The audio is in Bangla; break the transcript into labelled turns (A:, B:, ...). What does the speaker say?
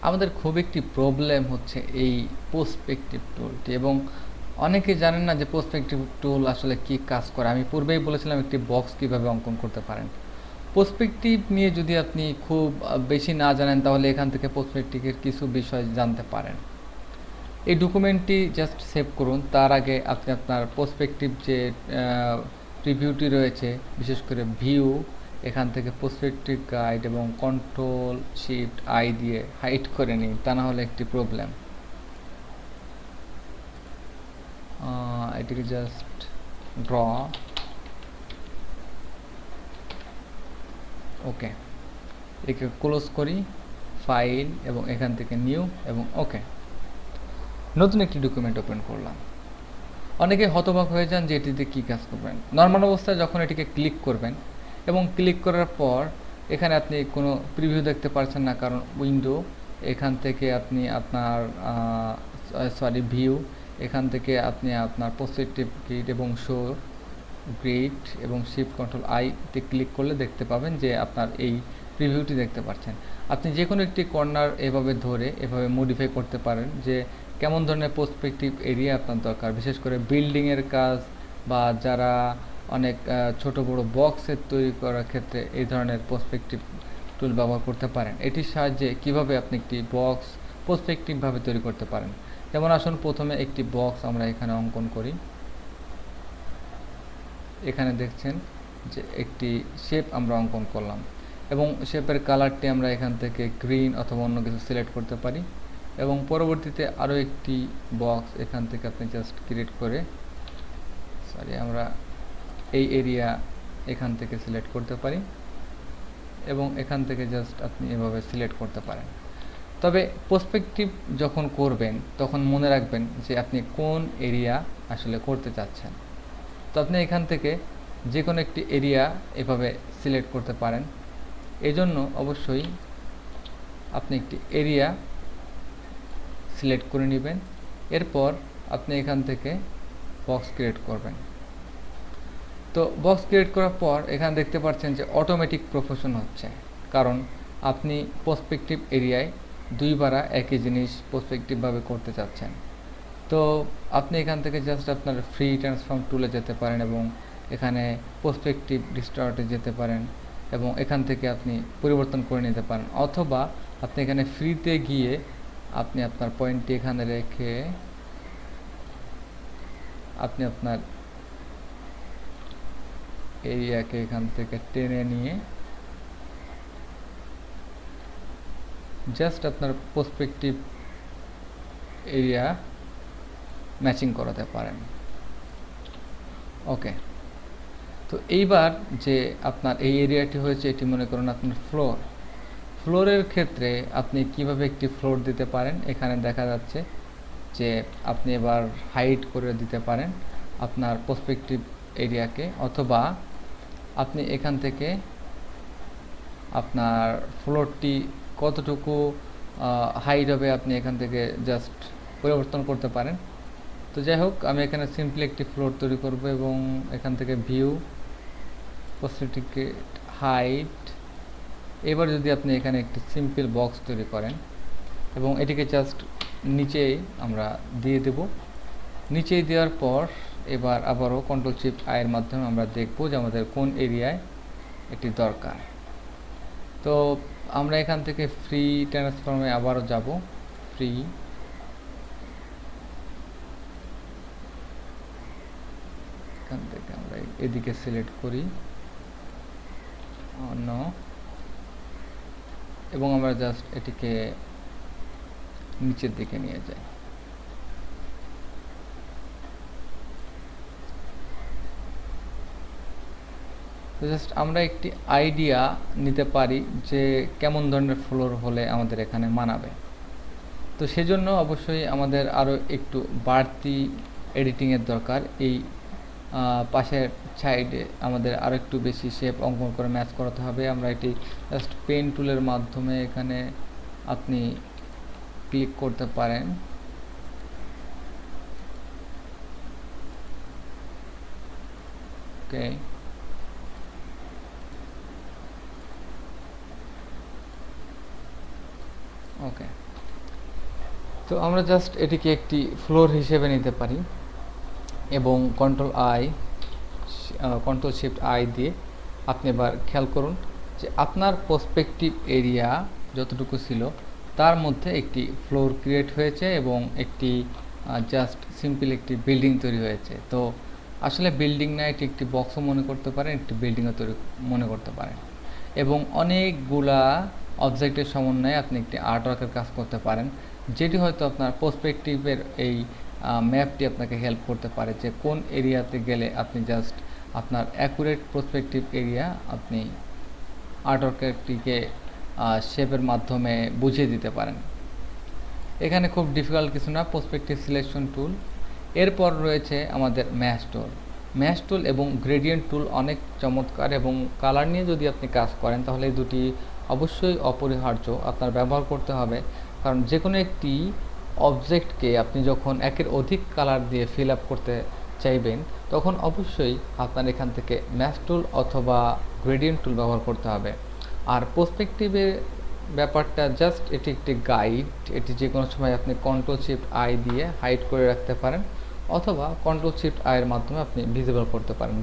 A: আমাদের খুব একটি প্রবলেম হচ্ছে এই পার্সপেক্টিভ টুলটি, এবং অনেকে জানেন না যে পার্সপেক্টিভ টুল আসলে কি কাজ করে। আমি পূর্বেই বলেছিলাম একটি বক্স কিভাবে অঙ্কন করতে পারেন। পার্সপেক্টিভ নিয়ে যদি আপনি খুব বেশি না জানেন, তাহলে এখান থেকে পার্সপেক্টিভের কিছু বিষয় জানতে পারেন। এই ডকুমেন্টটি জাস্ট সেভ করুন। তার আগে আপনি আপনার পার্সপেক্টিভ যে প্রিভিউটি রয়েছে, বিশেষ করে ভিউ, এখান থেকে পার্সপেক্টিভ গাইড এবং কন্ট্রোল শিফট আই দিয়ে হাইড করে নিন, তা না হলে একটি প্রবলেম। এটিকে জাস্ট ড্র, ওকে, একে ক্লোজ করি, ফাইল এবং এখান থেকে নিউ এবং ওকে। নতুন একটি ডকুমেন্ট ওপেন করলাম। অনেকে হতবাক হয়ে যান যে এটিতে কী কাজ করবেন। নর্মাল অবস্থায় যখন এটিকে ক্লিক করবেন এবং ক্লিক করার পর এখানে আপনি কোনো প্রিভিউ দেখতে পাচ্ছেন না, কারণ উইন্ডো, এখান থেকে আপনি আপনার ভিউ, এখান থেকে আপনি আপনার পার্সপেক্টিভ গ্রিড এবং শো গ্রিড এবং শিফট কন্ট্রোল আইতে ক্লিক করলে দেখতে পাবেন যে আপনার এই প্রিভিউটি দেখতে পাচ্ছেন। আপনি যে কোনো একটি কর্নার এভাবে ধরে এভাবে মডিফাই করতে পারেন যে কেমন ধরনের পার্সপেক্টিভ এরিয়া আপনার দরকার। বিশেষ করে বিল্ডিংয়ের কাজ বা যারা অনেক ছোট বড় বক্সের তৈরি করার ক্ষেত্রে এই ধরনের পার্সপেক্টিভ টুল ব্যবহার করতে পারেন। এটির সাহায্যে কিভাবে আপনি একটি বক্স পার্সপেক্টিভভাবে তৈরি করতে পারেন। যেমন আসুন প্রথমে একটি বক্স আমরা এখানে অঙ্কন করি। এখানে দেখছেন যে একটি শেপ আমরা অঙ্কন করলাম এবং শেপের কালারটি আমরা এখান থেকে গ্রিন অথবা অন্য কিছু সিলেক্ট করতে পারি, এবং পরবর্তীতে আরও একটি বক্স এখান থেকে আপনি জাস্ট ক্রিয়েট করে আমরা এই এরিয়া এখান থেকে সিলেক্ট করতে পারি এবং এখান থেকে জাস্ট আপনি এভাবে সিলেক্ট করতে পারেন। তবে পার্সপেক্টিভ যখন করবেন তখন মনে রাখবেন যে আপনি কোন এরিয়া আসলে করতে চাচ্ছেন। তো আপনি এখান থেকে যে কোনো একটি এরিয়া এভাবে সিলেক্ট করতে পারেন। এজন্য অবশ্যই আপনি একটি এরিয়া সিলেক্ট করে নেবেন। এরপর আপনি এখান থেকে বক্স ক্রিয়েট করবেন। তো বক্স ক্রিয়েট করার পর এখানে দেখতে পাচ্ছেন যে অটোমেটিক প্রফেশন হচ্ছে, কারণ আপনি পার্সপেক্টিভ এরিয়ায় দুইবার একই জিনিস পার্সপেক্টিভভাবে করতে চাচ্ছেন। তো আপনি এখান থেকে জাস্ট আপনার ফ্রি ট্রান্সফর্ম টুলে যেতে পারেন এবং এখানে পার্সপেক্টিভ ডিস্টর্টে যেতে পারেন এবং এখান থেকে আপনি পরিবর্তন করে নিতে পারেন, অথবা আপনি এখানে ফ্রিতে গিয়ে আপনি আপনার পয়েন্টটি এখানে রেখে আপনি আপনার এরিয়াকে এখান থেকে টেনে নিয়ে জাস্ট আপনার পার্সপেক্টিভ এরিয়া ম্যাচিং করাতে পারেন। ওকে, তো এইবার যে আপনার এই এরিয়াটি হয়েছে, এটি মনে করুন আপনার ফ্লোরের ক্ষেত্রে আপনি কিভাবে একটি ফ্লোর দিতে পারেন। এখানে দেখা যাচ্ছে যে আপনি এবার হাইড করে দিতে পারেন আপনার পার্সপেক্টিভ এরিয়াকে, অথবা আপনি এখান থেকে আপনার ফ্লোরটি কতটুকু হাইট হবে আপনি এখান থেকে জাস্ট পরিবর্তন করতে পারেন। তো যাই হোক, আমি এখানে সিম্পলি একটি ফ্লোর তৈরি করব এবং এখান থেকে ভিউ, পার্সপেক্টিভ হাইট। এবার যদি আপনি এখানে একটি সিম্পল বক্স তৈরি করেন এবং এটিকে জাস্ট নিচেই আমরা দিয়ে দেব। নিচেই দেওয়ার পর এবার আবারও কন্ট্রোল শিফট আইয়ের মাধ্যমে আমরা দেখব যে আমাদের কোন এরিয়ায় এটি দরকার। তো আমরা এখান থেকে ফ্রি ট্রান্সফর্মে আবারও যাব, ফ্রি, এখান থেকে আমরা এদিকে সিলেক্ট করি অন্য, এবং আমরা জাস্ট এটিকে নিচের দিকে নিয়ে যাই। তো জাস্ট আমরা একটি আইডিয়া নিতে পারি যে কেমন ধরনের ফ্লোর হলে আমাদের এখানে মানাবে। তো সেজন্য অবশ্যই আমাদের আরও একটু বাড়তি এডিটিংয়ের দরকার। এই পাশের সাইডে আমাদের আরও একটু বেশি শেপ অঙ্কন করে ম্যাচ করাতে হবে। আমরা এটি জাস্ট পেন টুলের মাধ্যমে এখানে আপনি ক্লিক করতে পারেন। ওকে, ওকে, তো আমরা জাস্ট এটিকে একটি ফ্লোর হিসেবে নিতে পারি এবং কন্ট্রোল শিফট আই দিয়ে আপনি এবার খেয়াল করুন যে আপনার পার্সপেক্টিভ এরিয়া যতটুকু ছিল তার মধ্যে একটি ফ্লোর ক্রিয়েট হয়েছে এবং একটি জাস্ট সিম্পল একটি বিল্ডিং তৈরি হয়েছে। তো আসলে বিল্ডিং না, এটি একটি বক্সও মনে করতে পারেন, একটি বিল্ডিংও তৈরি মনে করতে পারেন এবং অনেকগুলা অবজেক্টের সমন্বয়ে আপনি একটি আর্টওয়ার্কের কাজ করতে পারেন, যেটি হয়তো আপনার পার্সপেক্টিভের এই ম্যাপটি আপনাকে হেল্প করতে পারে যে কোন এরিয়াতে গেলে আপনি জাস্ট আপনার অ্যাকুরেট পার্সপেক্টিভ এরিয়া আপনি আর্টওয়ার্কটিকে শেপের মাধ্যমে বুঝিয়ে দিতে পারেন। এখানে খুব ডিফিকাল্ট কিছু না, পার্সপেক্টিভ সিলেকশন টুল। এরপর রয়েছে আমাদের ম্যাশ টুল এবং গ্রেডিয়েন্ট টুল অনেক চমৎকার, এবং কালার নিয়ে যদি আপনি কাজ করেন তাহলে এই দুটি অবশ্যই অপরিহার্য আপনার ব্যবহার করতে হবে, কারণ যে কোনো একটি অবজেক্টকে আপনি যখন একের অধিক কালার দিয়ে ফিল আপ করতে চাইবেন তখন অবশ্যই আপনার এখান থেকে ম্যাশ টুল অথবা গ্রেডিয়েন্ট টুল ব্যবহার করতে হবে। আর পার্সপেক্টিভের ব্যাপারটা জাস্ট এটি একটি গাইড, এটি যে কোনো সময় আপনি কন্ট্রোল শিফট আই দিয়ে হাইড করে রাখতে পারেন অথবা কন্ট্রোল শিফট আই এর মাধ্যমে আপনি ভিজিবল করতে পারেন।